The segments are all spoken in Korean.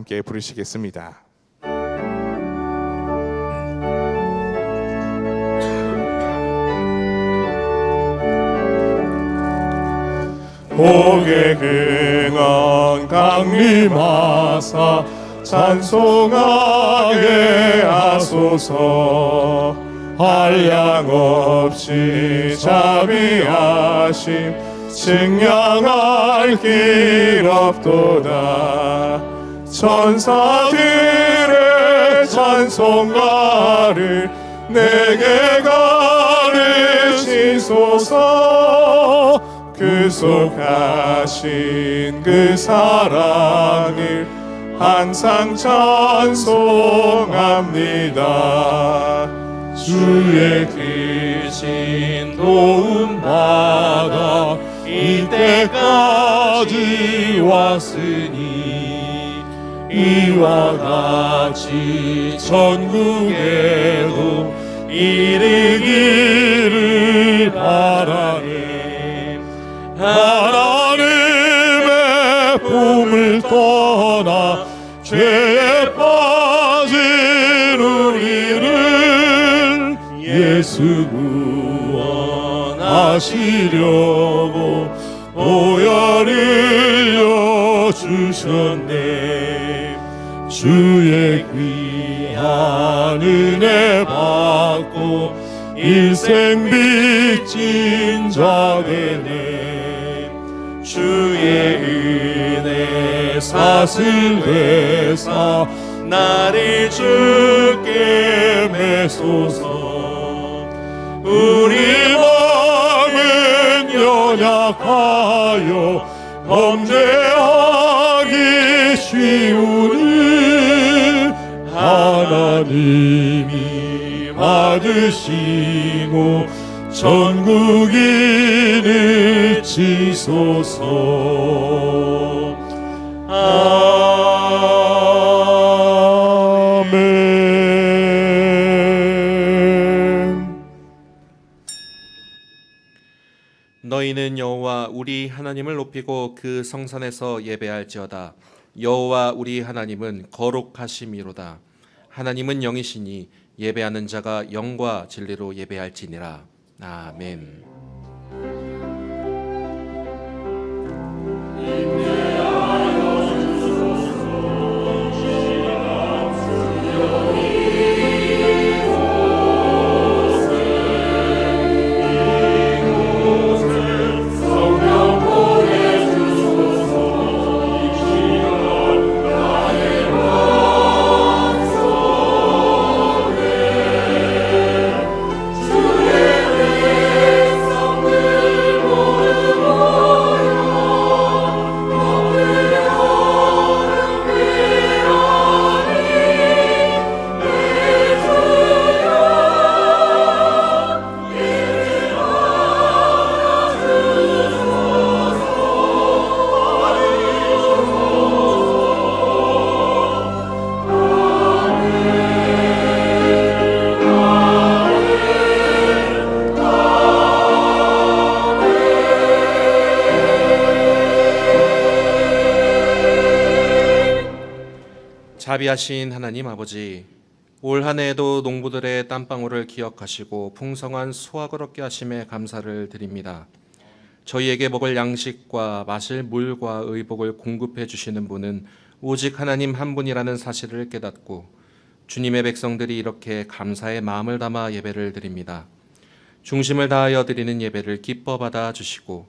함께 부르시겠습니다. 복에 긍언 강림하사 찬송하게 하소서. 한량없이 자비하심 증량할 길 없도다. 천사들의 찬송가를 내게 가르치소서. 구속하신 그 사랑을 항상 찬송합니다. 주의 크신 도움 받아 이때까지 왔으니 이와 같이 전국에도 이르기를 바라네. 하나님의 품을 떠나 죄에 빠진 우리를 예수 구원하시려고 보혈 흘려 주셨네. 주의 귀한 은혜 받고 일생 빚진 자 되네. 주의 은혜 사슬 회사 나를 주께 매소서. 우리 마음은 연약하여 범죄하기 쉬우니 하나님이 받으시고 전국인을 치소서. 아멘. 너희는 여호와 우리 하나님을 높이고 그 성산에서 예배할지어다. 여호와 우리 하나님은 거룩하심이로다. 하나님은 영이시니 예배하는 자가 영과 진리로 예배할지니라. 아멘. 자비하신 하나님 아버지, 올 한 해에도 농부들의 땀방울을 기억하시고 풍성한 수확을 얻게 하심에 감사를 드립니다. 저희에게 먹을 양식과 마실 물과 의복을 공급해 주시는 분은 오직 하나님 한 분이라는 사실을 깨닫고 주님의 백성들이 이렇게 감사의 마음을 담아 예배를 드립니다. 중심을 다하여 드리는 예배를 기뻐 받아 주시고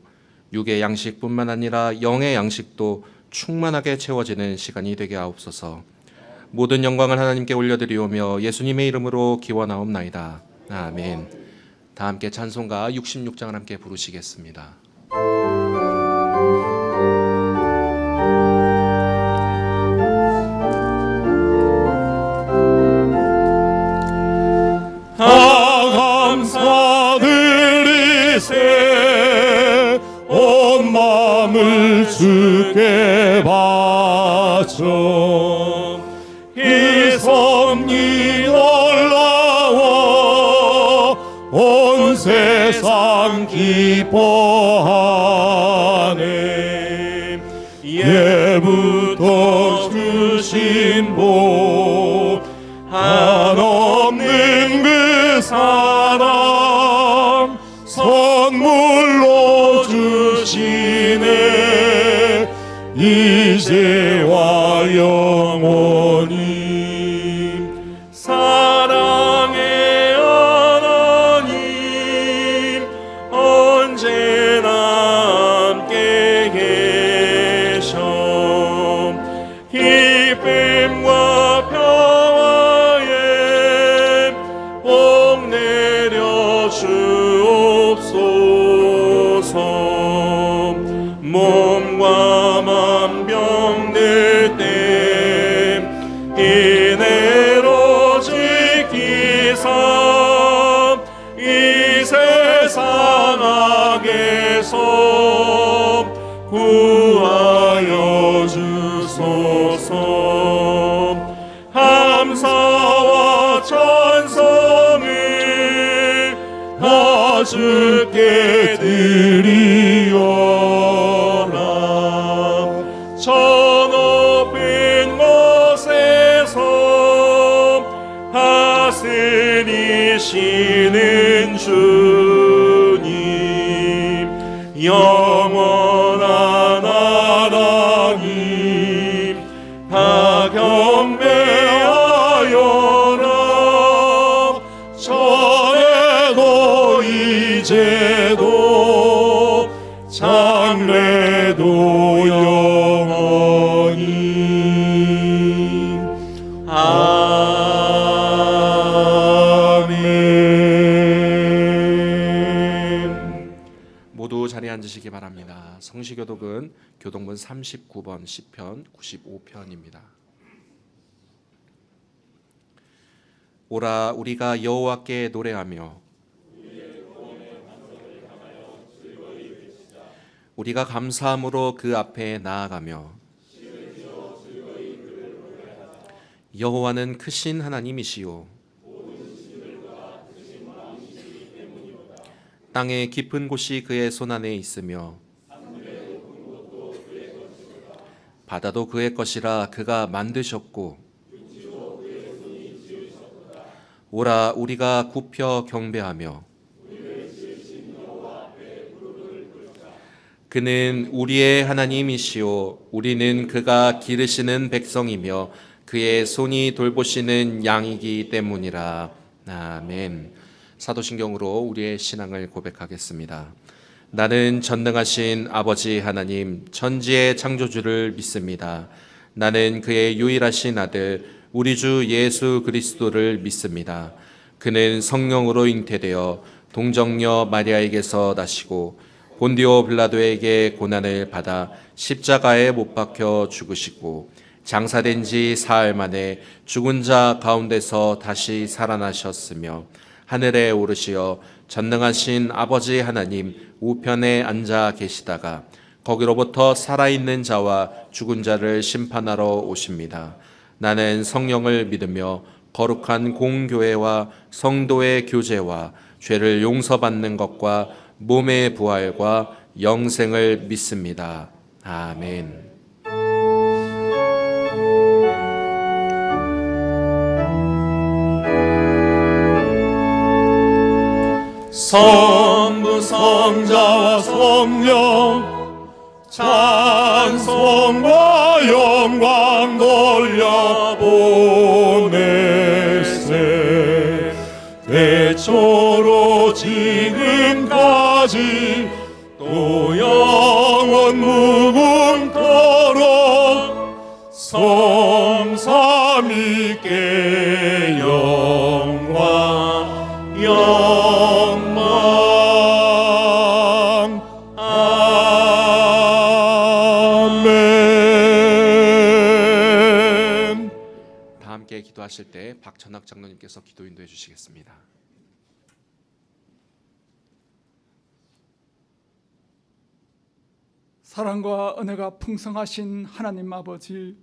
육의 양식뿐만 아니라 영의 양식도 충만하게 채워지는 시간이 되게 하옵소서. 모든 영광을 하나님께 올려드리오며 예수님의 이름으로 기원하옵나이다. 아멘. 다 함께 찬송가 66장을 함께 부르시겠습니다. 감사드리세 온 마음을 주께 바쳐 이 섭리 올라와 온 세상 기뻐하네. 예부터 주신 주신 복 한없는 그 사랑 선물로 주시네 이제와 영원히 사랑의 하나님 언제나 함께 계셔 기쁨과 평화에 복 내려 주옵소서 몸과 맘 병들 때 이내로 지키사 이 세상 악에서 구하여 주소서 감사와 찬송을 다 주께 드리오라 저 높은 곳에서 다스리시는 주님 영원한 하나님 다 경배하여라 전에도 이제도 장래도 영원히 아멘. 모두 자리에 앉으시기 바랍니다. 성시교독은 교동문 39번 시편 95편입니다. 오라 우리가 여호와께 노래하며 우리가 감사함으로 그 앞에 나아가며 여호와는 크신 하나님이시요 땅의 깊은 곳이 그의 손안에 있으며 바다도 그의 것이라 그가 만드셨고 오라 우리가 굽혀 경배하며 그는 우리의 하나님이시요 우리는 그가 기르시는 백성이며 그의 손이 돌보시는 양이기 때문이라. 아멘. 사도신경으로 우리의 신앙을 고백하겠습니다. 나는 전능하신 아버지 하나님 천지의 창조주를 믿습니다. 나는 그의 유일하신 아들 우리 주 예수 그리스도를 믿습니다. 그는 성령으로 잉태되어 동정녀 마리아에게서 나시고 본디오 빌라도에게 고난을 받아 십자가에 못 박혀 죽으시고 장사된 지 사흘 만에 죽은 자 가운데서 다시 살아나셨으며 하늘에 오르시어 전능하신 아버지 하나님 우편에 앉아 계시다가 거기로부터 살아있는 자와 죽은 자를 심판하러 오십니다. 나는 성령을 믿으며 거룩한 공교회와 성도의 교제와 죄를 용서받는 것과 몸의 부활과 영생을 믿습니다. 아멘. 성부 성자와 성령 찬송과 영광 돌려보내세 대초로 지금까지 또 영원 무궁토록 성삼위께 영광 영광 아멘. 다 함께 기도하실 때 박천학 장로님께서 기도 인도해 주시겠습니다. 사랑과 은혜가 풍성하신 하나님 아버지,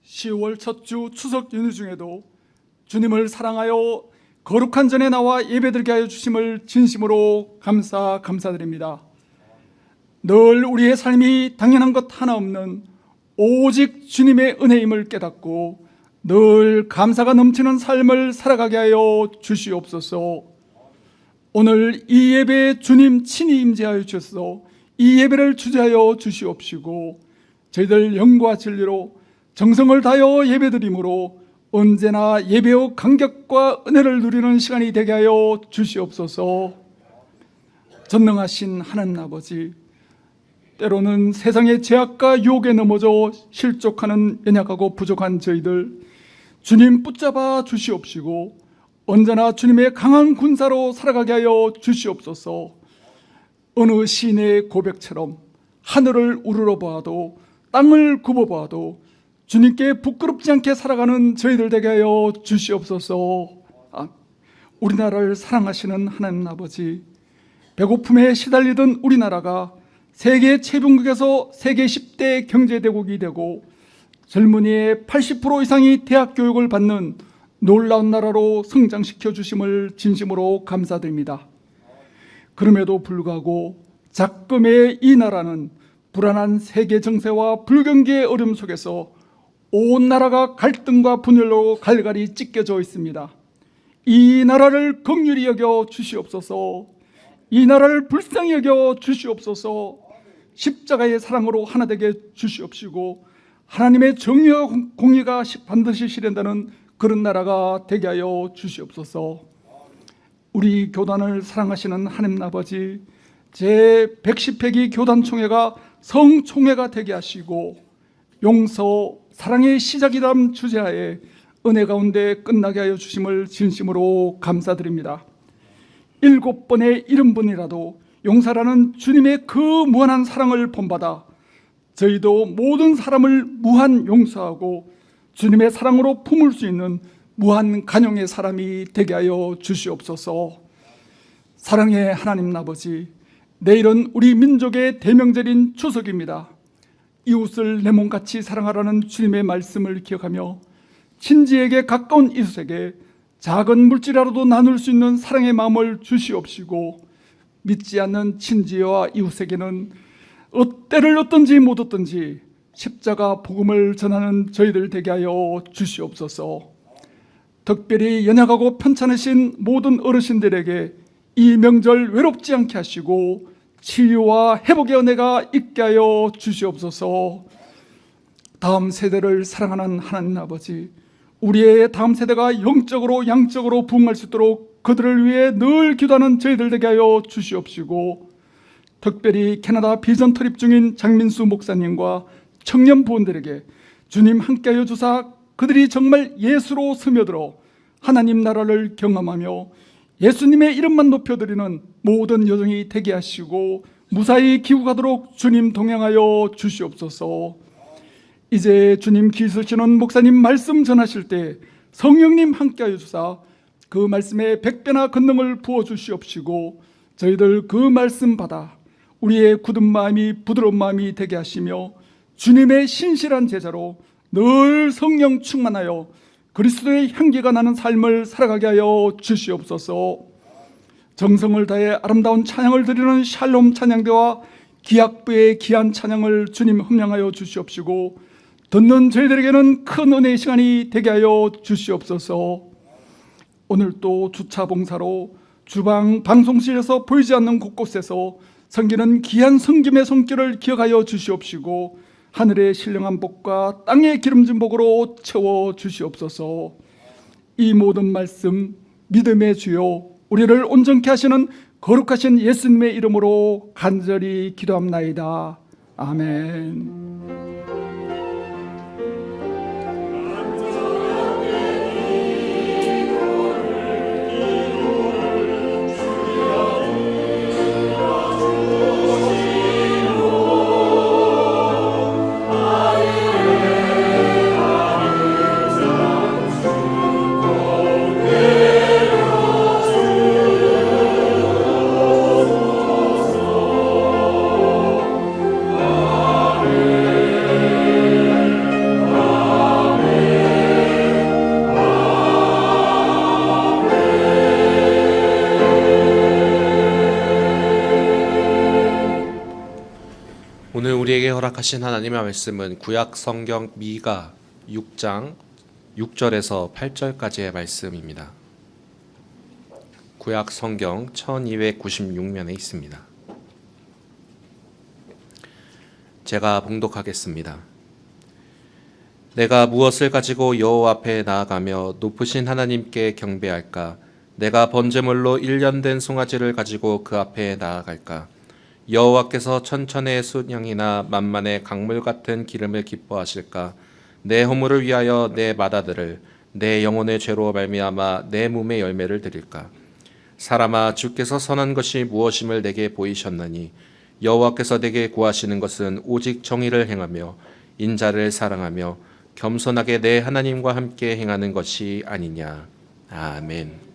10월 첫 주 추석 연휴 중에도 주님을 사랑하여 거룩한 전에 나와 예배드리게 하여 주심을 진심으로 감사드립니다. 늘 우리의 삶이 당연한 것 하나 없는 오직 주님의 은혜임을 깨닫고 늘 감사가 넘치는 삶을 살아가게 하여 주시옵소서. 오늘 이 예배에 주님 친히 임재하여 주셔서 이 예배를 주재하여 주시옵시고 저희들 영과 진리로 정성을 다하여 예배드림으로 언제나 예배의 감격과 은혜를 누리는 시간이 되게 하여 주시옵소서. 전능하신 하나님 아버지, 때로는 세상의 죄악과 유혹에 넘어져 실족하는 연약하고 부족한 저희들 주님 붙잡아 주시옵시고 언제나 주님의 강한 군사로 살아가게 하여 주시옵소서. 어느 시인의 고백처럼 하늘을 우러러 보아도 땅을 굽어 보아도 주님께 부끄럽지 않게 살아가는 저희들 되게 하여 주시옵소서. 우리나라를 사랑하시는 하나님 아버지, 배고픔에 시달리던 우리나라가 세계 채빈국에서 세계 10대 경제대국이 되고 젊은이의 80% 이상이 대학 교육을 받는 놀라운 나라로 성장시켜 주심을 진심으로 감사드립니다. 그럼에도 불구하고 작금의 이 나라는 불안한 세계 정세와 불경기의 어려움 속에서 온 나라가 갈등과 분열로 갈갈이 찢겨져 있습니다. 이 나라를 긍휼히 여겨 주시옵소서. 이 나라를 불쌍히 여겨 주시옵소서. 십자가의 사랑으로 하나 되게 주시옵시고 하나님의 정의와 공의가 반드시 실현되는 그런 나라가 되게 하여 주시옵소서. 우리 교단을 사랑하시는 하나님 아버지, 제110회기 교단총회가 성총회가 되게 하시고 용서, 사랑의 시작이란 주제하에 은혜 가운데 끝나게 하여 주심을 진심으로 감사드립니다. 7번의 70분이라도 용서라는 주님의 그 무한한 사랑을 본받아 저희도 모든 사람을 무한 용서하고 주님의 사랑으로 품을 수 있는 무한 간용의 사람이 되게 하여 주시옵소서. 사랑의 하나님 아버지, 내일은 우리 민족의 대명절인 추석입니다. 이웃을 내 몸같이 사랑하라는 주님의 말씀을 기억하며 친지에게 가까운 이웃에게 작은 물질이라도 나눌 수 있는 사랑의 마음을 주시옵시고 믿지 않는 친지와 이웃에게는 때를 얻든지 못 얻든지 십자가 복음을 전하는 저희들 되게 하여 주시옵소서. 특별히 연약하고 편찮으신 모든 어르신들에게 이 명절 외롭지 않게 하시고 치유와 회복의 은혜가 있게 하여 주시옵소서. 다음 세대를 사랑하는 하나님 아버지, 우리의 다음 세대가 영적으로 양적으로 부흥할 수 있도록 그들을 위해 늘 기도하는 저희들 되게 하여 주시옵시고 특별히 캐나다 비전 트립 중인 장민수 목사님과 청년 부원들에게 주님 함께하여 주사 그들이 정말 예수로 스며들어 하나님 나라를 경험하며 예수님의 이름만 높여드리는 모든 여정이 되게 하시고 무사히 귀국하도록 주님 동행하여 주시옵소서. 이제 주님 기술시는 목사님 말씀 전하실 때 성령님 함께하여 주사 그 말씀에 100배나 권능을 부어주시옵시고 저희들 그 말씀 받아 우리의 굳은 마음이 부드러운 마음이 되게 하시며 주님의 신실한 제자로 늘 성령 충만하여 그리스도의 향기가 나는 삶을 살아가게 하여 주시옵소서. 정성을 다해 아름다운 찬양을 드리는 샬롬 찬양대와 기악부의 귀한 찬양을 주님 흠량하여 주시옵시고 듣는 저희들에게는 큰 은혜의 시간이 되게 하여 주시옵소서. 오늘 또 주차 봉사로 주방 방송실에서 보이지 않는 곳곳에서 섬기는 귀한 성김의 손길을 기억하여 주시옵시고 하늘의 신령한 복과 땅의 기름진 복으로 채워 주시옵소서. 이 모든 말씀 믿음의 주요 우리를 온전케 하시는 거룩하신 예수님의 이름으로 간절히 기도합나이다. 아멘. 아멘. 하신 하나님의 말씀은 구약 성경 미가 6장 6절에서 8절까지의 말씀입니다. 구약 성경 1296면에 있습니다. 제가 봉독하겠습니다. 내가 무엇을 가지고 여호와 앞에 나아가며 높으신 하나님께 경배할까? 내가 번제물로 1년 된 송아지를 가지고 그 앞에 나아갈까? 여호와께서 천천의 순양이나 만만의 강물 같은 기름을 기뻐하실까? 내 허물을 위하여 내 맏아들을 내 영혼의 죄로 말미암아 내 몸의 열매를 드릴까? 사람아, 주께서 선한 것이 무엇임을 내게 보이셨나니 여호와께서 내게 구하시는 것은 오직 정의를 행하며 인자를 사랑하며 겸손하게 내 하나님과 함께 행하는 것이 아니냐. 아멘.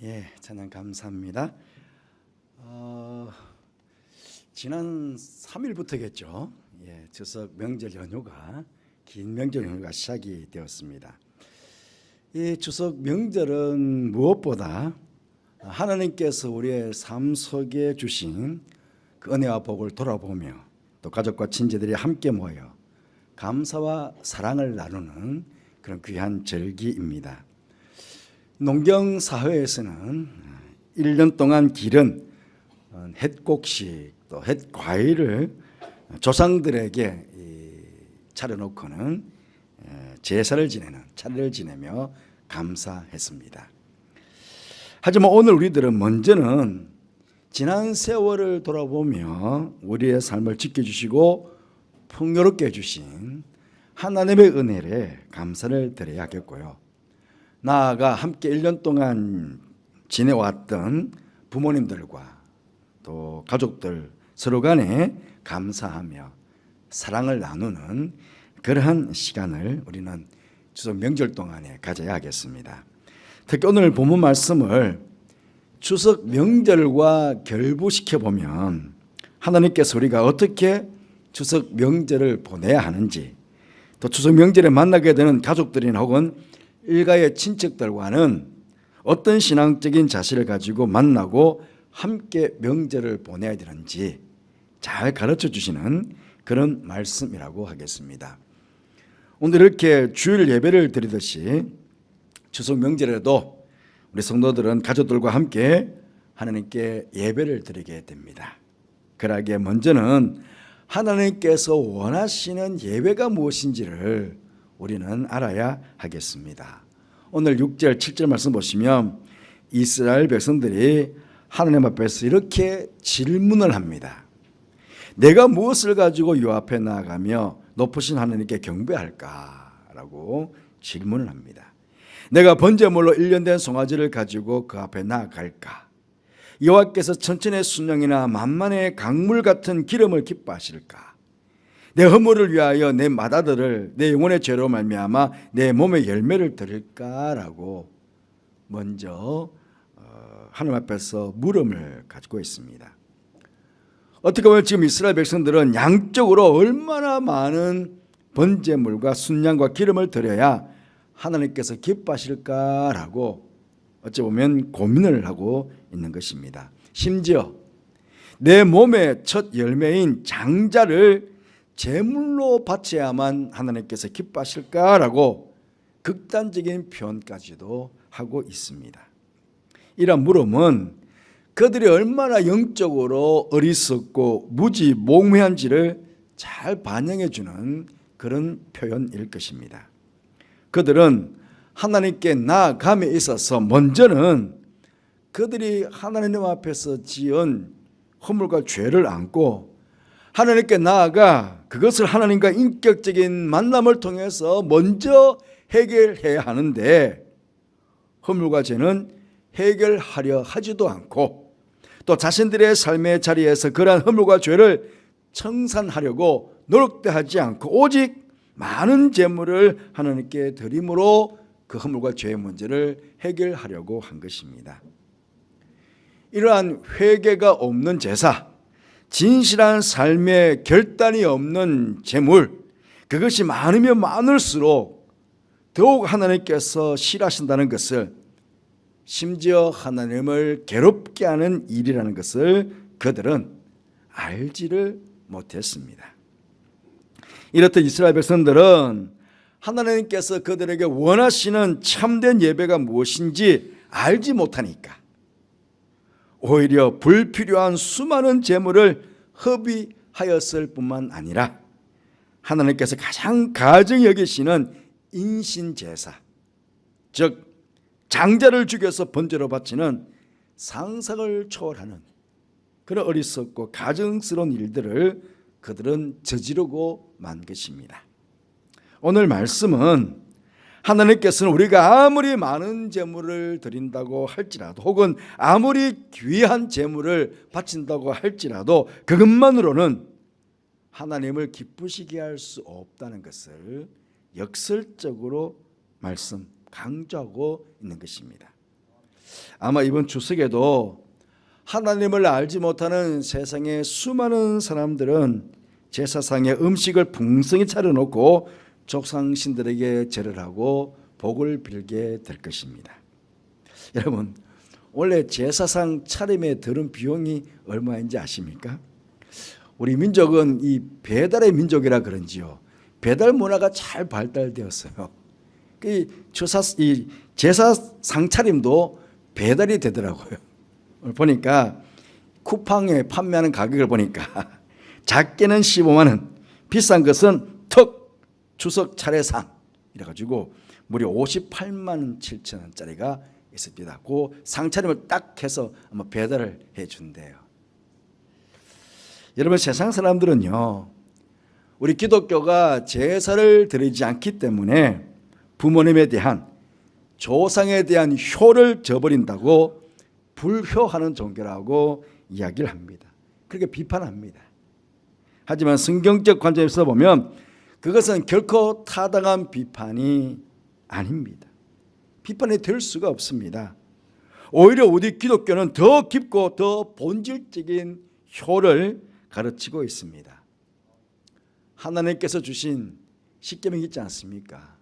예, 찬양 감사합니다. 지난 3일부터겠죠. 예, 추석 명절 연휴가 긴 명절 연휴가 시작이 되었습니다. 이 추석 명절은 무엇보다 하나님께서 우리의 삶 속에 주신 그 은혜와 복을 돌아보며 또 가족과 친지들이 함께 모여 감사와 사랑을 나누는 그런 귀한 절기입니다. 농경 사회에서는 1년 동안 기른 햇곡식 또 햇과일을 조상들에게 차려놓고는 제사를 지내는 차례를 지내며 감사했습니다. 하지만 오늘 우리들은 먼저는 지난 세월을 돌아보며 우리의 삶을 지켜주시고 풍요롭게 해주신 하나님의 은혜에 감사를 드려야겠고요. 나아가 함께 1년 동안 지내왔던 부모님들과 또 가족들 서로 간에 감사하며 사랑을 나누는 그러한 시간을 우리는 추석 명절 동안에 가져야 하겠습니다. 특히 오늘 본문 말씀을 추석 명절과 결부시켜 보면 하나님께서 우리가 어떻게 추석 명절을 보내야 하는지, 또 추석 명절에 만나게 되는 가족들이나 혹은 일가의 친척들과는 어떤 신앙적인 자세를 가지고 만나고 함께 명절을 보내야 되는지 잘 가르쳐 주시는 그런 말씀이라고 하겠습니다. 오늘 이렇게 주일 예배를 드리듯이 추석 명절에도 우리 성도들은 가족들과 함께 하나님께 예배를 드리게 됩니다. 그러기에 먼저는 하나님께서 원하시는 예배가 무엇인지를 우리는 알아야 하겠습니다. 오늘 6절 7절 말씀 보시면 이스라엘 백성들이 하나님 앞에서 이렇게 질문을 합니다. 내가 무엇을 가지고 요 앞에 나아가며 높으신 하나님께 경배할까라고 질문을 합니다. 내가 번제물로 1년 된 송아지를 가지고 그 앞에 나아갈까? 여호와께서 천천의 순양이나 만만의 강물 같은 기름을 기뻐하실까? 내 허물을 위하여 내 맏아들을 내 영혼의 죄로 말미암아 내 몸에 열매를 드릴까라고 먼저 하나님 앞에서 물음을 가지고 있습니다. 어떻게 보면 지금 이스라엘 백성들은 양적으로 얼마나 많은 번제물과 순양과 기름을 드려야 하나님께서 기뻐하실까라고 어찌 보면 고민을 하고 있는 것입니다. 심지어 내 몸의 첫 열매인 장자를 제물로 바쳐야만 하나님께서 기뻐하실까라고 극단적인 표현까지도 하고 있습니다. 이런 물음은 그들이 얼마나 영적으로 어리석고 무지몽매한지를 잘 반영해 주는 그런 표현일 것입니다. 그들은 하나님께 나아감에 있어서 먼저는 그들이 하나님 앞에서 지은 허물과 죄를 안고 하나님께 나아가 그것을 하나님과 인격적인 만남을 통해서 먼저 해결해야 하는데 허물과 죄는 해결하려 하지도 않고 또 자신들의 삶의 자리에서 그러한 허물과 죄를 청산하려고 노력도 하지 않고 오직 많은 재물을 하나님께 드림으로 그 허물과 죄의 문제를 해결하려고 한 것입니다. 이러한 회개가 없는 제사, 진실한 삶의 결단이 없는 재물, 그것이 많으면 많을수록 더욱 하나님께서 싫어하신다는 것을, 심지어 하나님을 괴롭게 하는 일이라는 것을 그들은 알지를 못했습니다. 이렇듯 이스라엘 백성들은 하나님께서 그들에게 원하시는 참된 예배가 무엇인지 알지 못하니까 오히려 불필요한 수많은 제물을 허비하였을 뿐만 아니라 하나님께서 가장 가증히 여기시는 인신제사, 즉 장자를 죽여서 번제로 바치는 상상을 초월하는 그런 어리석고 가증스러운 일들을 그들은 저지르고 만 것입니다. 오늘 말씀은 하나님께서는 우리가 아무리 많은 제물을 드린다고 할지라도 혹은 아무리 귀한 제물을 바친다고 할지라도 그것만으로는 하나님을 기쁘시게 할 수 없다는 것을 역설적으로 강조하고 있는 것입니다. 아마 이번 추석에도 하나님을 알지 못하는 세상의 수많은 사람들은 제사상에 음식을 풍성히 차려놓고 조상신들에게 절을 하고 복을 빌게 될 것입니다. 여러분, 원래 제사상 차림에 드는 비용이 얼마인지 아십니까? 우리 민족은 이 배달의 민족이라 그런지요, 배달 문화가 잘 발달되었어요. 이 제사상 차림도 배달이 되더라고요. 보니까 쿠팡에 판매하는 가격을 보니까 작게는 15만 원, 비싼 것은 턱 추석 차례상 이래가지고 무려 58만 7천 원짜리가 있습니다. 그 상차림을 딱 해서 아마 배달을 해준대요. 여러분, 세상 사람들은요, 우리 기독교가 제사를 드리지 않기 때문에 부모님에 대한, 조상에 대한 효를 저버린다고 불효하는 종교라고 이야기를 합니다. 그렇게 비판합니다. 하지만 성경적 관점에서 보면 그것은 결코 타당한 비판이 아닙니다. 비판이 될 수가 없습니다. 오히려 우리 기독교는 더 깊고 더 본질적인 효를 가르치고 있습니다. 하나님께서 주신 10계명 있지 않습니까?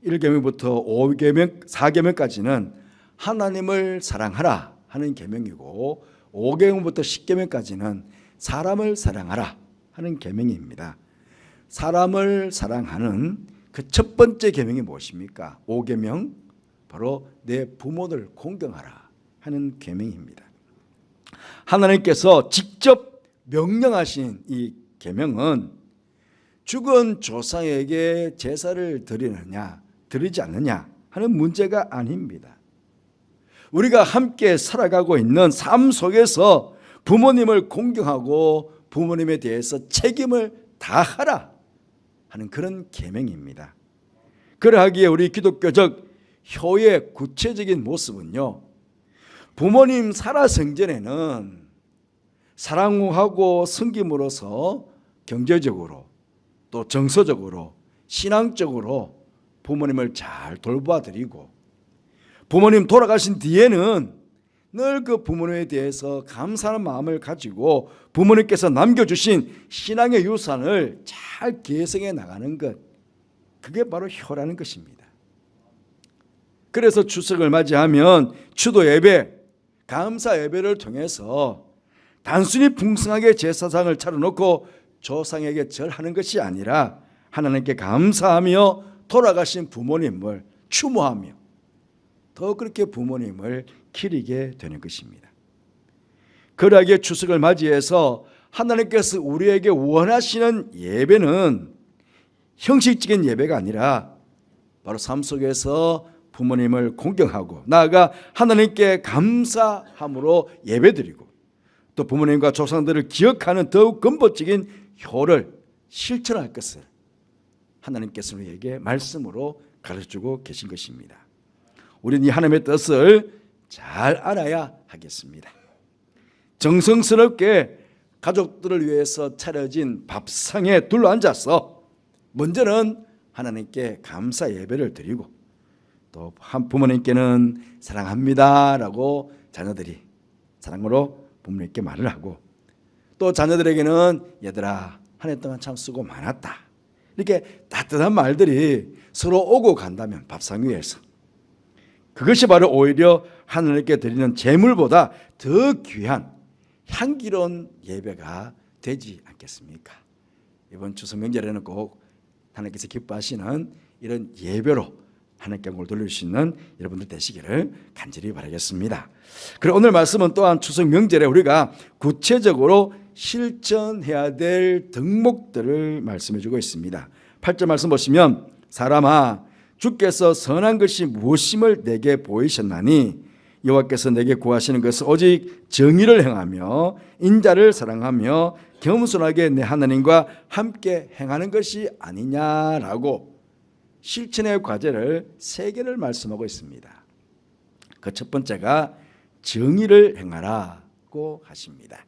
1계명부터 5계명, 4계명까지는 하나님을 사랑하라 하는 계명이고, 5계명부터 10계명까지는 사람을 사랑하라 하는 계명입니다. 사람을 사랑하는 그 첫 번째 계명이 무엇입니까? 5계명, 바로 내 부모를 공경하라 하는 계명입니다. 하나님께서 직접 명령하신 이 계명은 죽은 조상에게 제사를 드리느냐 드리지 않느냐 하는 문제가 아닙니다. 우리가 함께 살아가고 있는 삶 속에서 부모님을 공경하고 부모님에 대해서 책임을 다하라 하는 그런 계명입니다. 그러하기에 우리 기독교적 효의 구체적인 모습은요, 부모님 살아생전에는 사랑하고 섬김으로써 경제적으로 또 정서적으로 신앙적으로 부모님을 잘 돌봐드리고, 부모님 돌아가신 뒤에는 늘 그 부모님에 대해서 감사하는 마음을 가지고 부모님께서 남겨주신 신앙의 유산을 잘 계승해 나가는 것, 그게 바로 효라는 것입니다. 그래서 추석을 맞이하면 추도 예배, 감사 예배를 통해서 단순히 풍성하게 제사상을 차려놓고 조상에게 절하는 것이 아니라 하나님께 감사하며 돌아가신 부모님을 추모하며 더 그렇게 부모님을 기리게 되는 것입니다. 그러하기에 추석을 맞이해서 하나님께서 우리에게 원하시는 예배는 형식적인 예배가 아니라 바로 삶 속에서 부모님을 공경하고 나아가 하나님께 감사함으로 예배드리고, 또 부모님과 조상들을 기억하는 더욱 근본적인 효를 실천할 것을 하나님께서 우리에게 말씀으로 가르쳐주고 계신 것입니다. 우리는 이 하나님의 뜻을 잘 알아야 하겠습니다. 정성스럽게 가족들을 위해서 차려진 밥상에 둘러앉아서 먼저는 하나님께 감사 예배를 드리고, 또 부모님께는 사랑합니다라고 자녀들이 사랑으로 부모님께 말을 하고, 또 자녀들에게는 얘들아 한 해 동안 참 수고 많았다, 이렇게 따뜻한 말들이 서로 오고 간다면 밥상 위에서 그것이 바로 오히려 하나님께 드리는 제물보다 더 귀한 향기로운 예배가 되지 않겠습니까? 이번 추석 명절에는 꼭 하나님께서 기뻐하시는 이런 예배로 하나님께 영광을 돌릴 수 있는 여러분들 되시기를 간절히 바라겠습니다. 그리고 오늘 말씀은 또한 추석 명절에 우리가 구체적으로 실천해야 될 덕목들을 말씀해 주고 있습니다. 8절 말씀 보시면, 사람아 주께서 선한 것이 무엇임을 내게 보이셨나니 여호와께서 내게 구하시는 것은 오직 정의를 행하며 인자를 사랑하며 겸손하게 내 하나님과 함께 행하는 것이 아니냐라고 실천의 과제를 3개를 말씀하고 있습니다. 그 첫 번째가 정의를 행하라고 하십니다.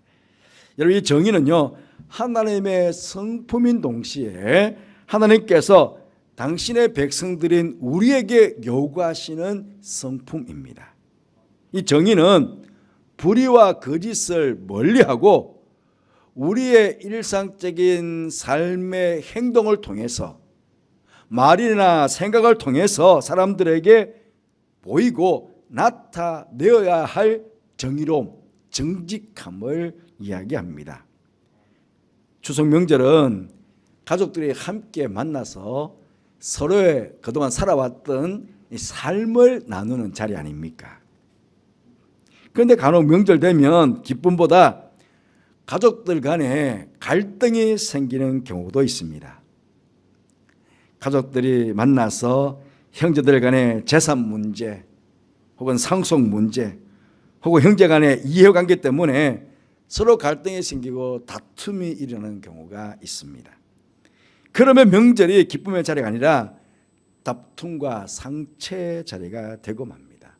여러분, 이 정의는요, 하나님의 성품인 동시에 하나님께서 당신의 백성들인 우리에게 요구하시는 성품입니다. 이 정의는 불의와 거짓을 멀리하고 우리의 일상적인 삶의 행동을 통해서 말이나 생각을 통해서 사람들에게 보이고 나타내어야 할 정의로움, 정직함을 이야기합니다. 추석 명절은 가족들이 함께 만나서 서로의 그동안 살아왔던 이 삶을 나누는 자리 아닙니까? 그런데 간혹 명절 되면 기쁨보다 가족들 간에 갈등이 생기는 경우도 있습니다. 가족들이 만나서 형제들 간의 재산 문제 혹은 상속 문제 혹은 형제 간의 이해관계 때문에 서로 갈등이 생기고 다툼이 일어나는 경우가 있습니다. 그러면 명절이 기쁨의 자리가 아니라 다툼과 상처의 자리가 되고 맙니다.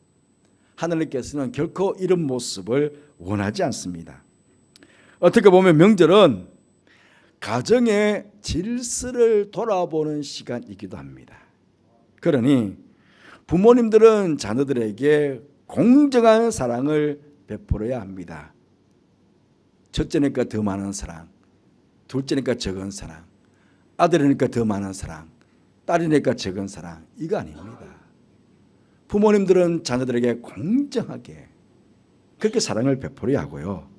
하나님께서는 결코 이런 모습을 원하지 않습니다. 어떻게 보면 명절은 가정의 질서를 돌아보는 시간이기도 합니다. 그러니 부모님들은 자녀들에게 공정한 사랑을 베풀어야 합니다. 첫째니까 더 많은 사랑, 둘째니까 적은 사랑, 아들이니까 더 많은 사랑, 딸이니까 적은 사랑, 이거 아닙니다. 부모님들은 자녀들에게 공정하게 그렇게 사랑을 베풀어야 하고요.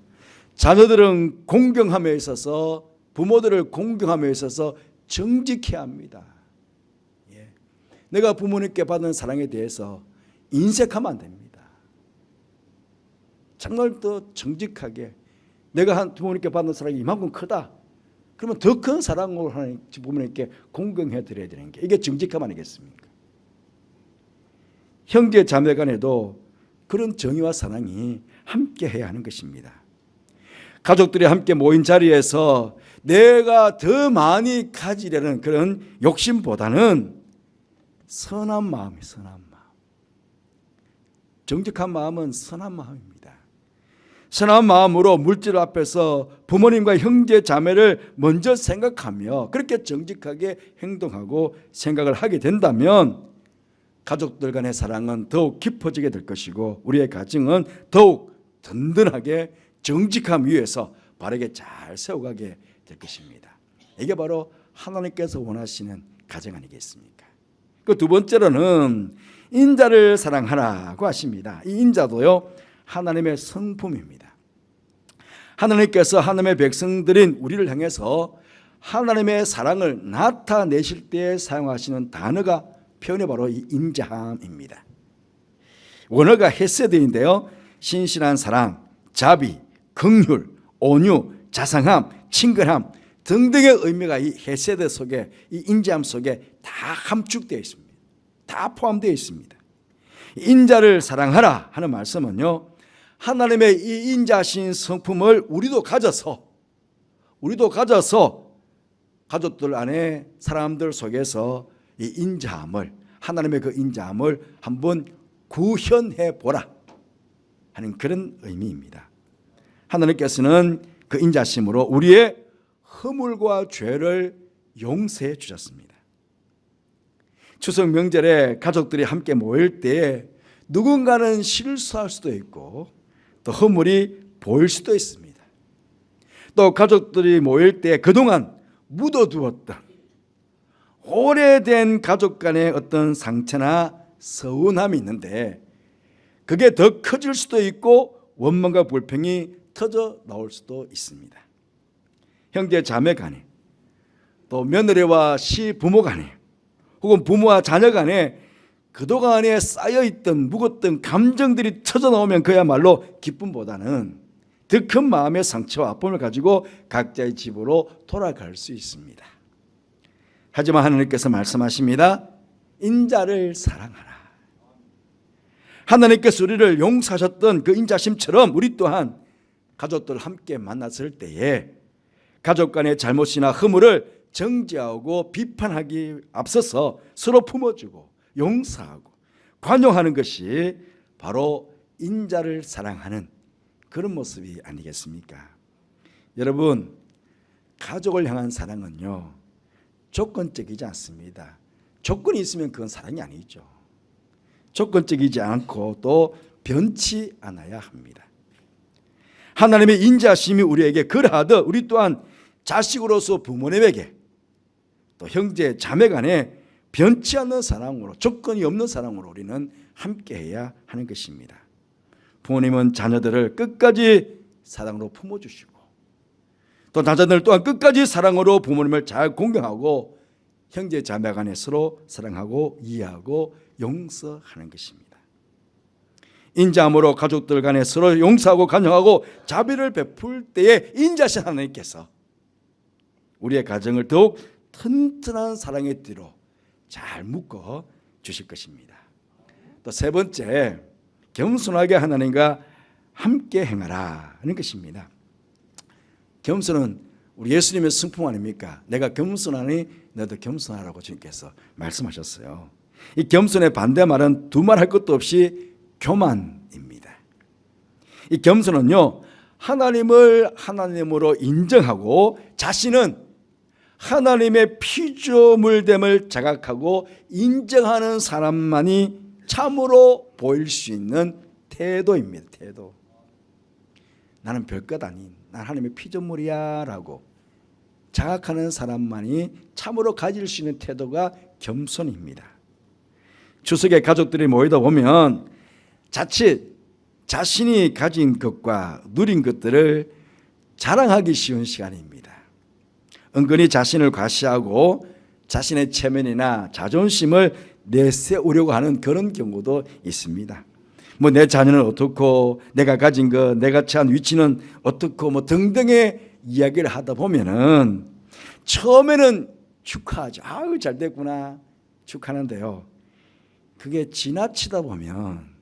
자녀들은 공경함에 있어서 부모들을 공경함에 있어서 정직해야 합니다. 내가 부모님께 받은 사랑에 대해서 인색하면 안 됩니다. 정말 더 정직하게 내가 부모님께 받는 사랑이 이만큼 크다. 그러면 더 큰 사랑으로 하나님 부모님께 공경해 드려야 되는 게 이게 정직함 아니겠습니까? 형제 자매 간에도 그런 정의와 사랑이 함께 해야 하는 것입니다. 가족들이 함께 모인 자리에서 내가 더 많이 가지려는 그런 욕심보다는 선한 마음이 선한 마음. 정직한 마음은 선한 마음입니다. 선한 마음으로 물질 앞에서 부모님과 형제 자매를 먼저 생각하며 그렇게 정직하게 행동하고 생각을 하게 된다면 가족들 간의 사랑은 더욱 깊어지게 될 것이고 우리의 가정은 더욱 든든하게 정직함 위에서 바르게 잘 세워가게 될 것입니다. 이게 바로 하나님께서 원하시는 가정 아니겠습니까? 그 두 번째로는 인자를 사랑하라고 하십니다. 이 인자도요 하나님의 성품입니다. 하나님께서 하나님의 백성들인 우리를 향해서 하나님의 사랑을 나타내실 때 사용하시는 단어가 표현이 바로 이 인자함입니다. 원어가 헤세드인데요. 신실한 사랑, 자비, 긍휼, 온유, 자상함, 친근함 등등의 의미가 이 헤세드 속에 이 인자함 속에 다 함축되어 있습니다. 다 포함되어 있습니다. 인자를 사랑하라 하는 말씀은요. 하나님의 이 인자하신 성품을 우리도 가져서 가족들 안에 사람들 속에서 이 인자함을 하나님의 그 인자함을 한번 구현해 보라 하는 그런 의미입니다. 하나님께서는 그 인자심으로 우리의 허물과 죄를 용서해 주셨습니다. 추석 명절에 가족들이 함께 모일 때 누군가는 실수할 수도 있고 또 허물이 보일 수도 있습니다. 또 가족들이 모일 때 그동안 묻어두었던 오래된 가족 간의 어떤 상처나 서운함이 있는데 그게 더 커질 수도 있고 원망과 불평이 터져 나올 수도 있습니다. 형제 자매 간에 또 며느리와 시부모 간에 혹은 부모와 자녀 간에 그동안에 쌓여있던 묵었던 감정들이 터져 나오면 그야말로 기쁨보다는 더 큰 마음의 상처와 아픔을 가지고 각자의 집으로 돌아갈 수 있습니다. 하지만 하나님께서 말씀하십니다. 인자를 사랑하라. 하나님께서 우리를 용서하셨던 그 인자심처럼 우리 또한 가족들 함께 만났을 때에 가족 간의 잘못이나 허물을 정죄하고 비판하기 앞서서 서로 품어주고 용서하고 관용하는 것이 바로 인자를 사랑하는 그런 모습이 아니겠습니까? 여러분, 가족을 향한 사랑은요 조건적이지 않습니다. 조건이 있으면 그건 사랑이 아니죠. 조건적이지 않고 또 변치 않아야 합니다. 하나님의 인자심이 우리에게 그러하듯 우리 또한 자식으로서 부모님에게 또 형제 자매 간에 변치 않는 사랑으로, 조건이 없는 사랑으로 우리는 함께해야 하는 것입니다. 부모님은 자녀들을 끝까지 사랑으로 품어주시고 또 자녀들 또한 끝까지 사랑으로 부모님을 잘 공경하고 형제 자매 간에 서로 사랑하고 이해하고 용서하는 것입니다. 인자함으로 가족들 간에 서로 용서하고 간영하고 자비를 베풀 때에 인자신 하나님께서 우리의 가정을 더욱 튼튼한 사랑의 띠로 잘 묶어 주실 것입니다. 또 세 번째, 겸손하게 하나님과 함께 행하라 하는 것입니다. 겸손은 우리 예수님의 성품 아닙니까? 내가 겸손하니 너도 겸손하라고 주님께서 말씀하셨어요. 이 겸손의 반대말은 두말 할 것도 없이 교만입니다. 이 겸손은요, 하나님을 하나님으로 인정하고 자신은 하나님의 피조물됨을 자각하고 인정하는 사람만이 참으로 보일 수 있는 태도입니다. 태도. 나는 별것 아닌, 난 하나님의 피조물이야 라고 자각하는 사람만이 참으로 가질 수 있는 태도가 겸손입니다. 추석에 가족들이 모이다 보면 자칫 자신이 가진 것과 누린 것들을 자랑하기 쉬운 시간입니다. 은근히 자신을 과시하고 자신의 체면이나 자존심을 내세우려고 하는 그런 경우도 있습니다. 뭐 내 자녀는 어떻고, 내가 가진 것, 내가 처한 위치는 어떻고, 뭐 등등의 이야기를 하다 보면은 처음에는 축하하죠. 아유 잘 됐구나 축하하는데요. 그게 지나치다 보면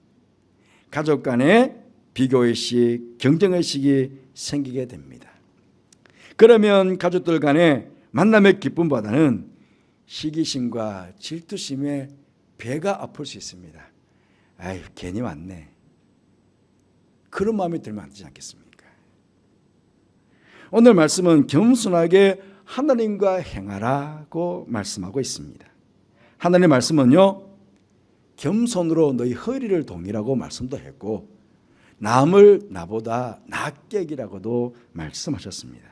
가족 간에 비교의식, 경쟁의식이 생기게 됩니다. 그러면 가족들 간에 만남의 기쁨보다는 시기심과 질투심에 배가 아플 수 있습니다. 아유 괜히 왔네. 그런 마음이 들면 안 되지 않겠습니까? 오늘 말씀은 겸손하게 하나님과 행하라고 말씀하고 있습니다. 하나님의 말씀은요, 겸손으로 너희 허리를 동이라고 말씀도 했고 남을 나보다 낮게 여기라고도 말씀하셨습니다.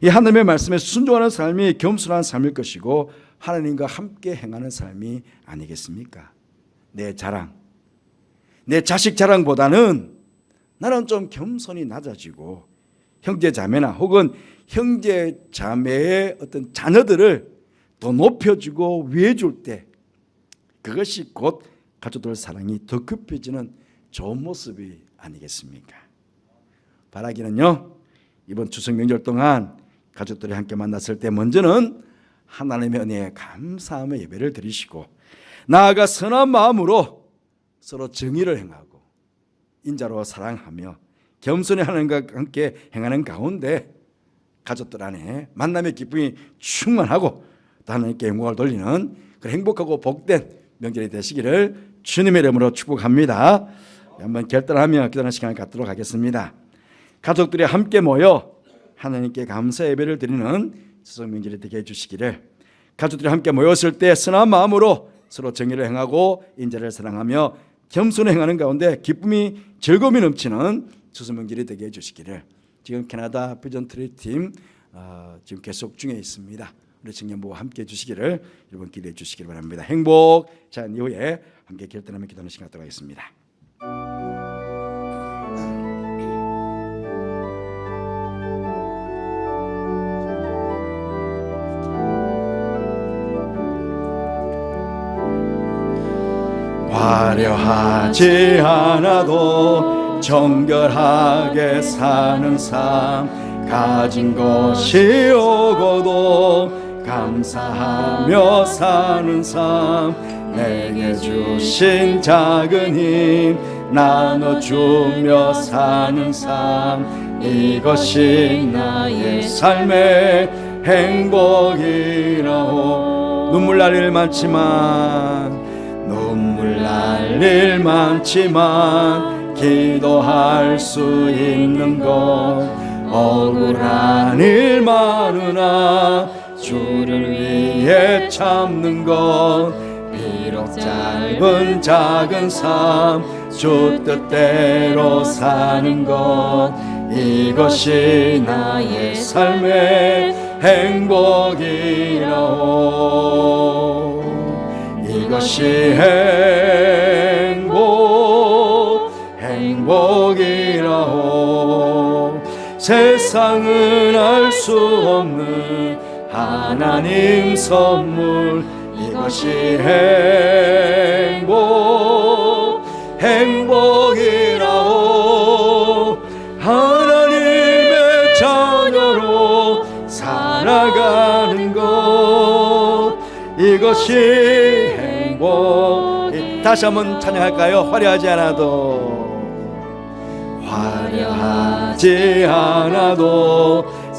이 하나님의 말씀에 순종하는 삶이 겸손한 삶일 것이고 하나님과 함께 행하는 삶이 아니겠습니까? 내 자랑, 내 자식 자랑보다는 나는 좀 겸손히 낮아지고 형제 자매나 혹은 형제 자매의 어떤 자녀들을 더 높여주고 위해줄 때 그것이 곧 가족들 사랑이 더 급해지는 좋은 모습이 아니겠습니까? 바라기는요, 이번 추석 명절 동안 가족들이 함께 만났을 때 먼저는 하나님의 은혜에 감사함의 예배를 드리시고 나아가 선한 마음으로 서로 정의를 행하고 인자로 사랑하며 겸손히 하나님과 함께 행하는 가운데 가족들 안에 만남의 기쁨이 충만하고 또 하나님께 영광을 돌리는 그런 행복하고 복된 명절이 되시기를 주님의 이름으로 축복합니다. 한번 결단하며 기도하는 시간을 갖도록 하겠습니다. 가족들이 함께 모여 하나님께 감사 예배를 드리는 추석 명절이 되게 해주시기를, 가족들이 함께 모였을 때 선한 마음으로 서로 정의를 행하고 인자를 사랑하며 겸손히 행하는 가운데 기쁨이 즐거움이 넘치는 추석 명절이 되게 해주시기를. 지금 캐나다 비전 트리팀 지금 계속 중에 있습니다. 우리 청년부와 함께 해주시기를 여러분 기대해 주시기를 바랍니다. 행복 찬 이후에 함께 결단하며 기도하는 시간 갖도록 하겠습니다. 화려하지 않아도 정결하게 사는 삶, 가진 것이 오고도 감사하며 사는 삶, 내게 주신 작은 힘 나눠주며 사는 삶, 이것이 나의 삶의 행복이라오. 눈물 날 일 많지만 기도할 수 있는 것, 억울한 일 많으나 주를 위해 참는 것, 비록 짧은 작은 삶 주 뜻대로 사는 것 이것이 나의 삶의 행복이라오. 이것이 행복이라오. 세상은 알 수 없는 하나님 선물 이것이 행복이라오. 하나님의 자녀로 살아가는 것 이것이 행복. 다시 한번 찬양할까요? 화려하지 않아도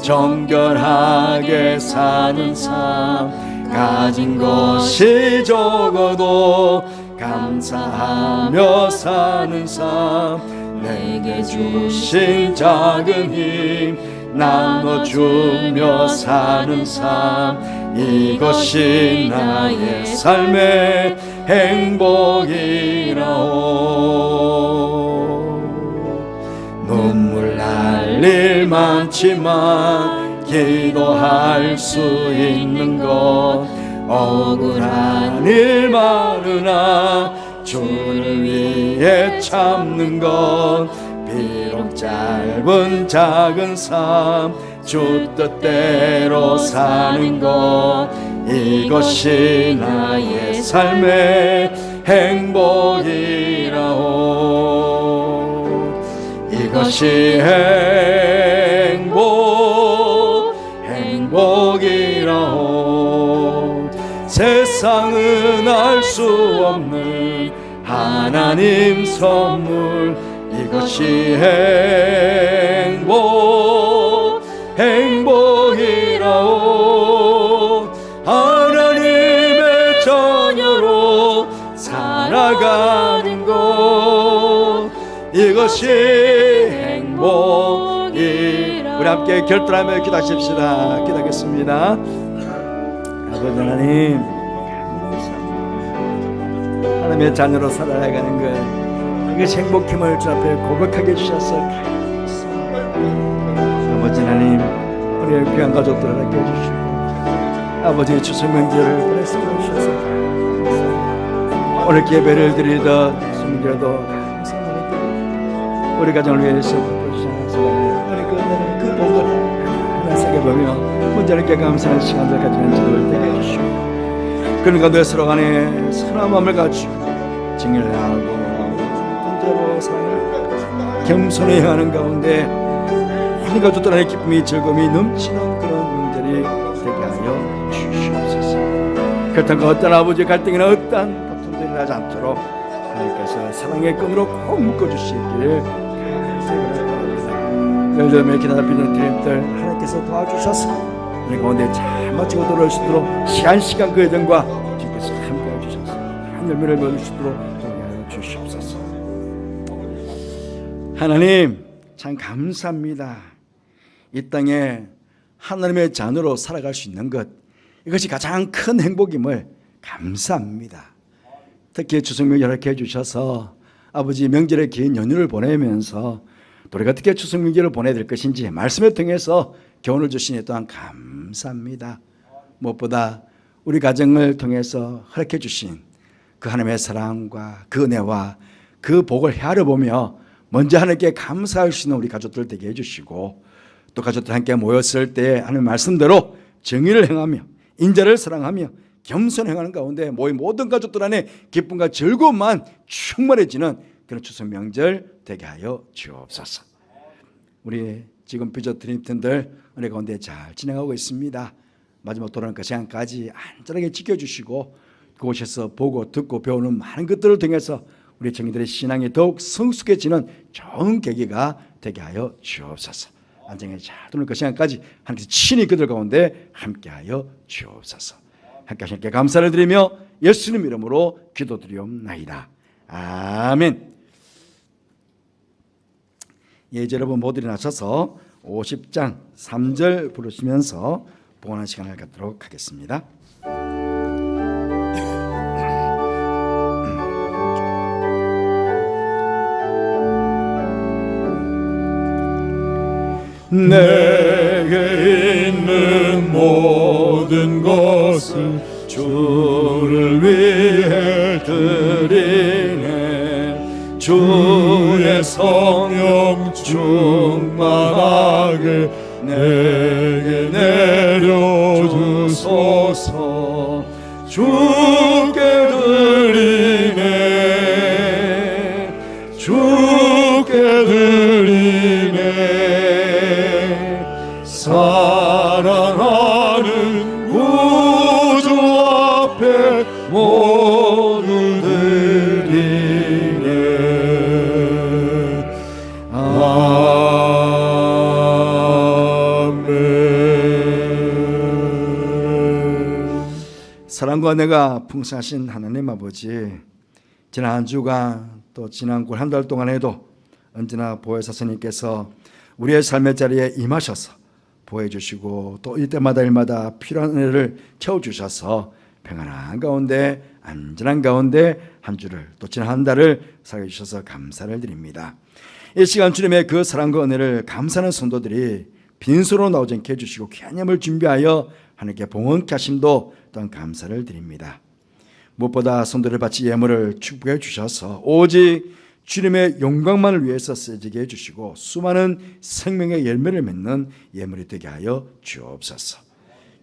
정결하게 사는 삶 가진 것이 적어도 감사하며 사는 삶 내게 주신 작은 힘 나눠주며 사는 삶 이것이 나의 삶의 행복이라오. 눈물 날 일 많지만 기도할 수 있는 것 억울한 일 많으나 주를 위해 참는 것 비록 짧은 작은 삶 주 뜻대로 사는 것 이것이 나의 삶의 행복이라오. 이것이 행복이라오. 세상은 알 수 없는 하나님 선물 이것이 행복이라오. 하나님의 자녀로 살아가는 것 이것이 행복이라오. 우리 함께 결단하며 기도하십시다. 기도하겠습니다. 아버지 하나님, 하나님의 자녀로 살아가는 것 이것이 행복임을 주 앞에 고백하게 해주셔서 아버지 하나님, 우리의 귀한 가족들을 함께 해주시고 아버지의 추석 명절을 보내서 주셔서 오늘 예배를 드리던 성결도 감사합니다. 우리 가정을 위해서 주셔서 우리 그 복을 하나 새겨보며 혼자님께 감사하는 시간들 가지는 저를 되게 해주시고 그런 가운데 서로 간에 선한 마음을 가지고 증인을 하고 혼자로 사는 겸손히 행하는 가운데 우리 가족들의 기쁨이 즐거움이 넘치는 그런 명절이 되게 하여 주시옵소서. 그렇다고 어떤 아버지 갈등이나 어떤 다툼들이 나지 않도록 하나님께서 사랑의 끈으로 꼭 묶어주시기를 간절히 열정에 기다리는 드림들 하나님께서 도와주셔서 우리 가운데 잘 마치고 돌아올 수 있도록 시간 그 여정과 주께서 함께해 주셔서 한 열매를 맺을 수 있도록 도와주여 주시옵소서. 하나님 참 감사합니다. 이 땅에 하나님의 자녀로 살아갈 수 있는 것 이것이 가장 큰 행복임을 감사합니다. 특히 추석명 이렇게 해주셔서 아버지 명절에 긴 연휴를 보내면서 우리가 어떻게 추석 명절을 보내야 될 것인지 말씀을 통해서 교훈을 주시니 또한 감사합니다. 무엇보다 우리 가정을 통해서 허락해 주신 그 하나님의 사랑과 그 은혜와 그 복을 헤아려 보며 먼저 하나님께 감사할 수 있는 우리 가족들 되게 해주시고 또 가족들 함께 모였을 때 하나님 말씀대로 정의를 행하며 인자를 사랑하며 겸손히 행하는 가운데 모인 모든 가족들 안에 기쁨과 즐거움만 충만해지는 그런 추석 명절 되게 하여 주옵소서. 우리 지금 뷰저 드림팀들 은혜 가운데 잘 진행하고 있습니다. 마지막 돌아오는 그 시간까지 안전하게 지켜주시고 그곳에서 보고 듣고 배우는 많은 것들을 통해서 우리 청년들의 신앙이 더욱 성숙해지는 좋은 계기가 되게 하여 주옵소서. 안전하게 잘 돌아오는 그 시간까지 하나님께서 친히 그들 가운데 함께하여 주옵소서. 함께 감사를 드리며 예수님 이름으로 기도드리옵나이다. 아멘. 예제 여러분 모두 일어나셔서 50장 3절 부르시면서 봉헌하는 시간을 갖도록 하겠습니다. 내게 있는 모든 것을 주를 위해 드리네. 주의 성령 충만하게 내게 내려주소서. 주께 드리네. 주께 드리네. 사랑하는 구주 앞에 모두 드리네. 아멘. 사랑과 은혜가 풍성하신 하나님 아버지, 지난 한 주간 또 지난 한 달 동안에도 언제나 보혜사스님께서 우리의 삶의 자리에 임하셔서 보호해 주시고 또 이때마다 일마다 필요한 은혜를 채워주셔서 평안한 가운데 안전한 가운데 한 주를 또 지난 한 달을 살게 주셔서 감사를 드립니다. 이 시간 주님의 그 사랑과 은혜를 감사하는 성도들이 빈손으로 나오지 않게 해주시고 귀한 예물 준비하여 하나님께 봉헌케 하심도 또한 감사를 드립니다. 무엇보다 성도를 바치 예물을 축복해 주셔서 오직 주님의 영광만을 위해서 쓰여지게 해주시고 수많은 생명의 열매를 맺는 예물이 되게 하여 주옵소서.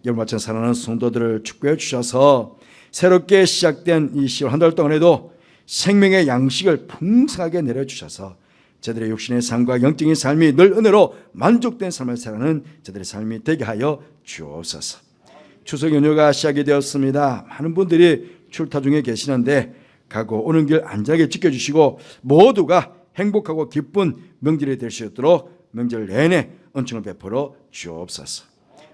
예물 바쳐 사랑하는 성도들을 축복해 주셔서 새롭게 시작된 이 10월 한 달 동안에도 생명의 양식을 풍성하게 내려주셔서 저들의 육신의 삶과 영적인 삶이 늘 은혜로 만족된 삶을 살아가는 저들의 삶이 되게 하여 주옵소서. 추석 연휴가 시작이 되었습니다. 많은 분들이 출타 중에 계시는데 가고 오는 길 안전하게 지켜주시고 모두가 행복하고 기쁜 명절이 될 수 있도록 명절 내내 은총을 베풀어 주옵소서.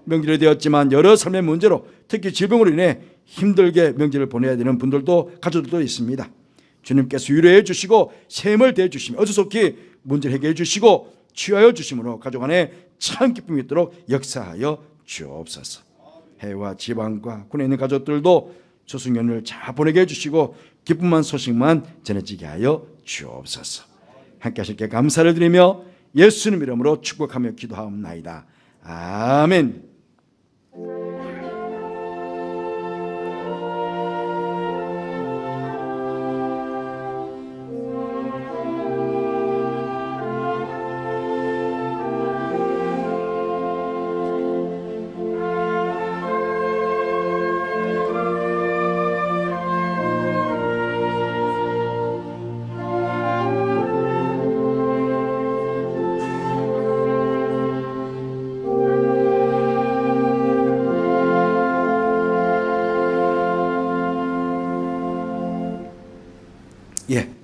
명절이 되었지만 여러 삶의 문제로 특히 질병으로 인해 힘들게 명절을 보내야 되는 분들도 가족들도 있습니다. 주님께서 위로해 주시고 셈을 대해 주시며 어수속히 문제를 해결해 주시고 치유하여 주심으로 가족 안에 참 기쁨이 있도록 역사하여 주옵소서. 해외와 지방과 군에 있는 가족들도 추석 연휴를 잘 보내게 해주시고 기쁨만 소식만 전해지게 하여 주옵소서. 함께 하실게 감사를 드리며 예수님 이름으로 축복하며 기도하옵나이다. 아멘.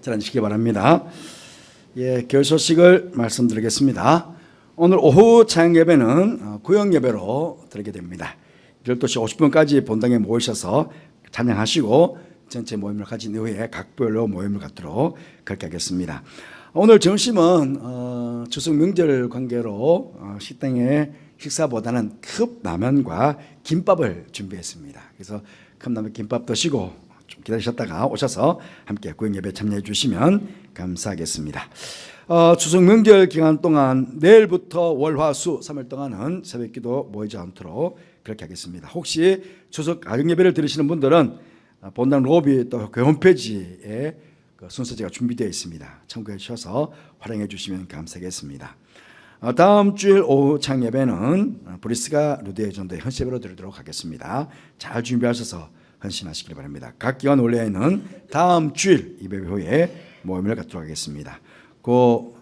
잘 앉으시기 바랍니다. 교회 소식을 말씀드리겠습니다. 오늘 오후 찬양 예배는 구역 예배로 드리게 됩니다. 12시 50분까지 본당에 모이셔서 찬양하시고 전체 모임을 가진 이후에 각별로 모임을 갖도록 그렇게 하겠습니다. 오늘 점심은 추석 명절 관계로 식당에 식사보다는 컵라면과 김밥을 준비했습니다. 그래서 컵라면 김밥 드시고 좀 기다리셨다가 오셔서 함께 구역 예배 참여해 주시면 감사하겠습니다. 추석 명절 기간 동안 내일부터 월, 화, 수 3일 동안은 새벽기도 모이지 않도록 그렇게 하겠습니다. 혹시 추석 가정 예배를 들으시는 분들은 본당 로비 또 그 홈페이지에 그 순서제가 준비되어 있습니다. 참고해 주셔서 활용해 주시면 감사하겠습니다. 다음 주일 오후 창 예배는 브리스가 루드의 전도의 헌시 예배로 드리도록 하겠습니다. 잘 준비하셔서 헌신하시길 바랍니다. 각 기관 원래에는 다음 주일 예배 후에 모임을 갖도록 하겠습니다. 그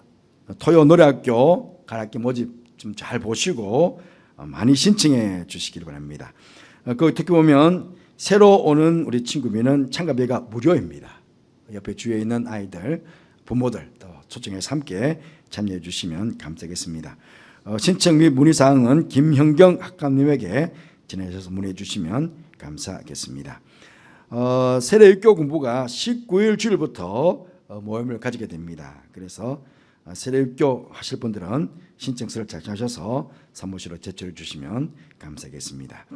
토요 노래학교 가락기 모집 좀 잘 보시고 많이 신청해 주시길 바랍니다. 그 특히 보면 새로 오는 우리 친구비는 참가비가 무료입니다. 옆에 주위에 있는 아이들, 부모들 또 초청해서 함께 참여해 주시면 감사하겠습니다. 신청 및 문의사항은 김형경 학감님에게 전해주셔서 문의해 주시면 감사하겠습니다. 세례유교 공부가 19일 주일부터 모임을 가지게 됩니다. 그래서 세례유교 하실 분들은 신청서를 작성하셔서 사무실로 제출해 주시면 감사하겠습니다.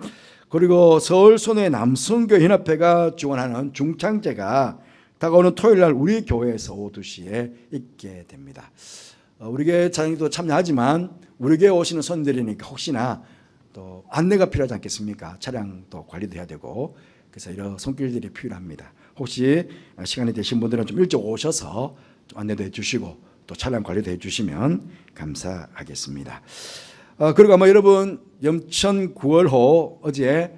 그리고 서울선의 남성교연합회가 지원하는 중창제가 다가오는 토요일 날 우리 교회에서 오후 2시에 있게 됩니다. 우리 교회 찬양도 참여하지만 우리 교회 오시는 손님들이니까 혹시나 또 안내가 필요하지 않겠습니까? 차량도 관리도 해야 되고 그래서 이런 손길들이 필요합니다. 혹시 시간이 되신 분들은 좀 일찍 오셔서 좀 안내도 해주시고 또 차량 관리도 해주시면 감사하겠습니다. 그리고 아마 여러분 염천 9월호 어제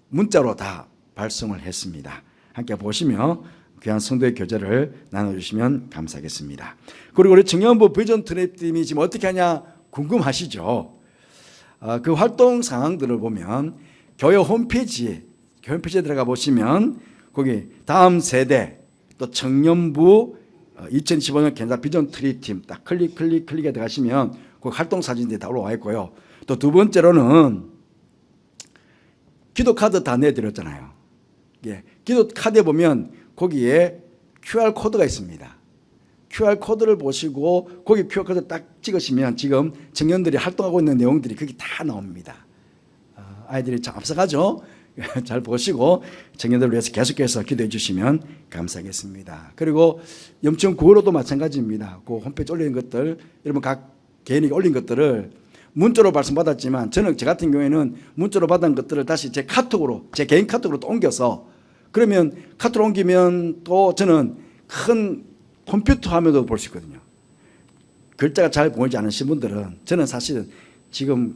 문자로 다 발송을 했습니다. 함께 보시며 귀한 성도의 교제를 나눠주시면 감사하겠습니다. 그리고 우리 청년부 비전 트랩팀이 지금 어떻게 하냐 궁금하시죠? 그 활동 상황들을 보면 교회 홈페이지에 들어가 보시면 거기 다음 세대 또 청년부 2015년 겐사 비전 트리팀 딱 클릭에 들어가시면 그 활동 사진들이 다 올라와 있고요. 또 두 번째로는 기도 카드 다 내드렸잖아요. 예, 기도 카드에 보면 거기에 QR 코드가 있습니다. QR 코드를 보시고 거기 QR 코드 딱 찍으시면 지금 청년들이 활동하고 있는 내용들이 거기 다 나옵니다. 아이들이 참 앞서가죠. 잘 보시고 청년들을 위해서 계속해서 기도해 주시면 감사하겠습니다. 그리고 염천 9월호도 마찬가지입니다. 그 홈페이지 올린 것들 여러분 각 개인이 올린 것들을 문자로 발송받았지만 저는 저 같은 경우에는 문자로 받은 것들을 다시 제 카톡으로 제 개인 카톡으로 또 옮겨서 그러면 카톡으로 옮기면 또 저는 큰 컴퓨터 화면도 볼 수 있거든요. 글자가 잘 보이지 않으신 분들은 저는 사실은 지금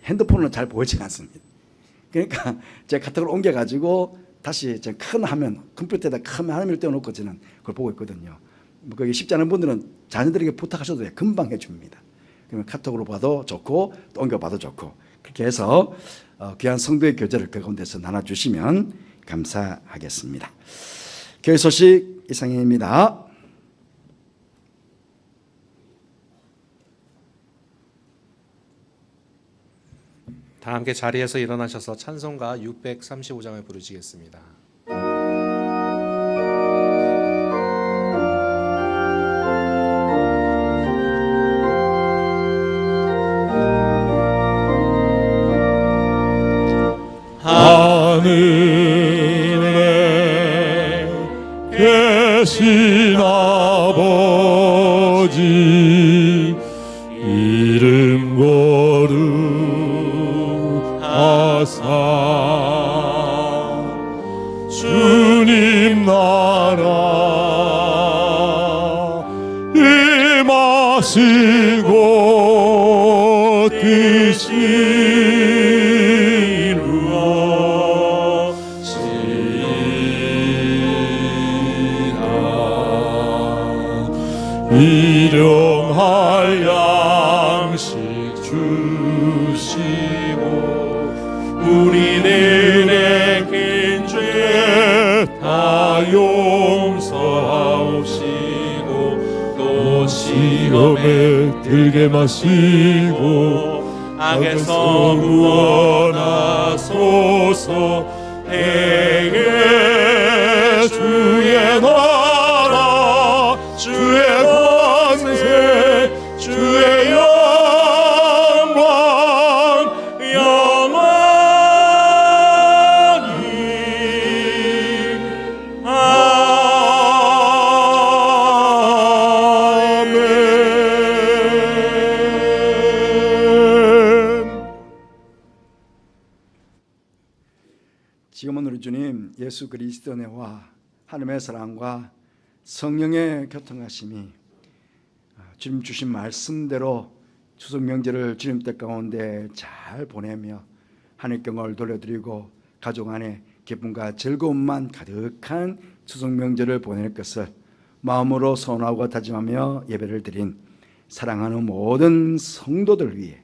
핸드폰은 잘 보이지 않습니다. 그러니까 제가 카톡으로 옮겨가지고 다시 제 큰 화면 컴퓨터에다 큰 화면을 떼어놓고 저는 그걸 보고 있거든요. 뭐 그게 쉽지 않은 분들은 자녀들에게 부탁하셔도 돼요. 금방 해줍니다. 그러면 카톡으로 봐도 좋고 또 옮겨봐도 좋고 그렇게 해서 귀한 성도의 교제를 그 가운데서 나눠주시면 감사하겠습니다. 교회 소식 이상입니다. 다 함께 자리에서 일어나셔서 찬송가 635장을 부르시겠습니다. 하늘에 계신 아버지 이름 거룩하사 주님 나라 임하시고 뜻이 일용할 양식 주시고 우리들의 긴 죄 다 용서하옵시고 또 시험에 들게 마시고 악에서 구원하소서. 에게 주의 나라 주의 권세 주의 영광 영원히 아멘. 지금은 우리 주님 예수 그리스도의 은혜와 하나님의 사랑과 성령의 교통하심이 주님 주신 말씀대로 추석 명절을 주님 뜻 가운데 잘 보내며 하나님께 영광을 돌려드리고 가족 안에 기쁨과 즐거움만 가득한 추석 명절을 보낼 것을 마음으로 소원하고 다짐하며 예배를 드린 사랑하는 모든 성도들 위해,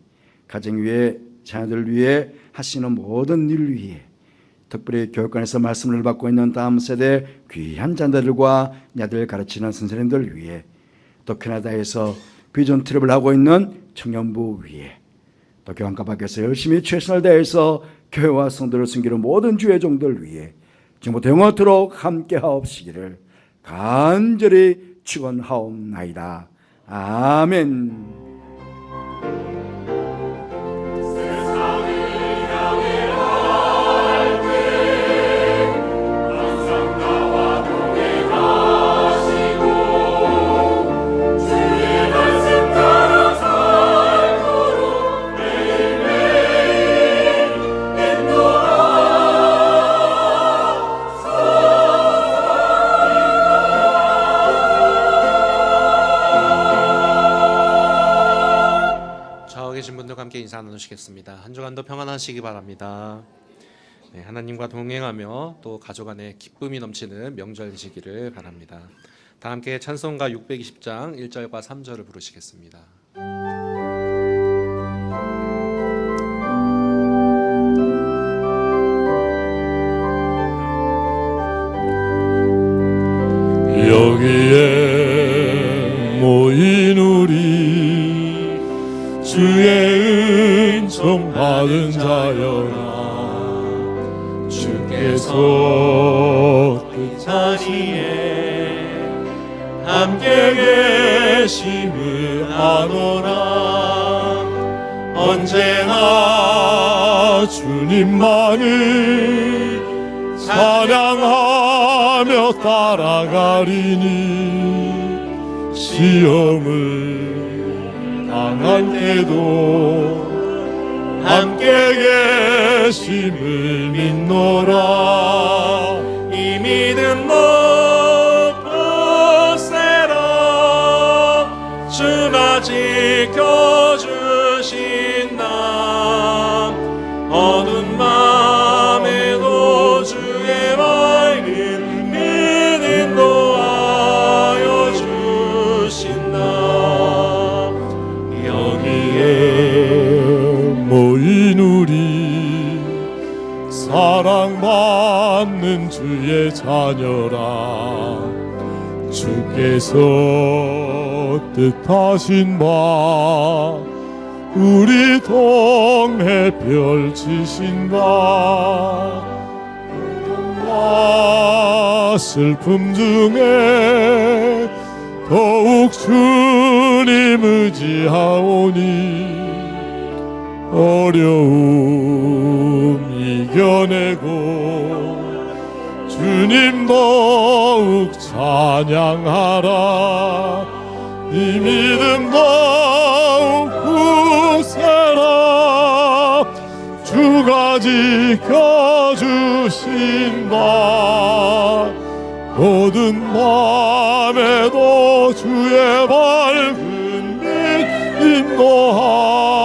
가정 위해, 자녀들 위해 하시는 모든 일 위해, 특별히 교육관에서 말씀을 받고 있는 다음 세대 귀한 자녀들과 야들 가르치는 선생님들 위해, 또 캐나다에서 비전 트립을 하고 있는 청년부 위해, 또 교환과 밖에서 열심히 최선을 다해서 교회와 성도를 섬기는 모든 주의 종들 위해 지금부터 영원토록 함께하옵시기를 간절히 축원하옵나이다. 아멘. 주의 함께 인사 나누시겠습니다. 한 주간도 평안하시기 바랍니다. 네, 하나님과 동행하며 또 가족 안에 기쁨이 넘치는 명절이시기를 바랍니다. 다 함께 찬송가 620장 1절과 3절을 부르시겠습니다. 여기에 모인 우리 주의 은총 받은 자여라. 주께서 그 자리에 함께 계심을 아노라. 언제나 주님만을 찬양하며 따라가리니 시험을 당할 때도 함께 계심을 믿노라. 이 믿음 못 보세라. 주가 지켜주신다. 어두운 밤에도 주의 밝은 빛 인도하여 주신다. 여기에 모인 우리 사랑받는 주의 자녀라. 주께서 뜻하신 바 우리 동해 펼치신다. 고통과 슬픔 중에 더욱 주님 의지하오니 어려움 이겨내고 주님 더욱 찬양하라. 이 믿음 더욱 굳세라. 주가 지켜주신다. 어두운 밤에도 주의 밝은 빛 인도하라.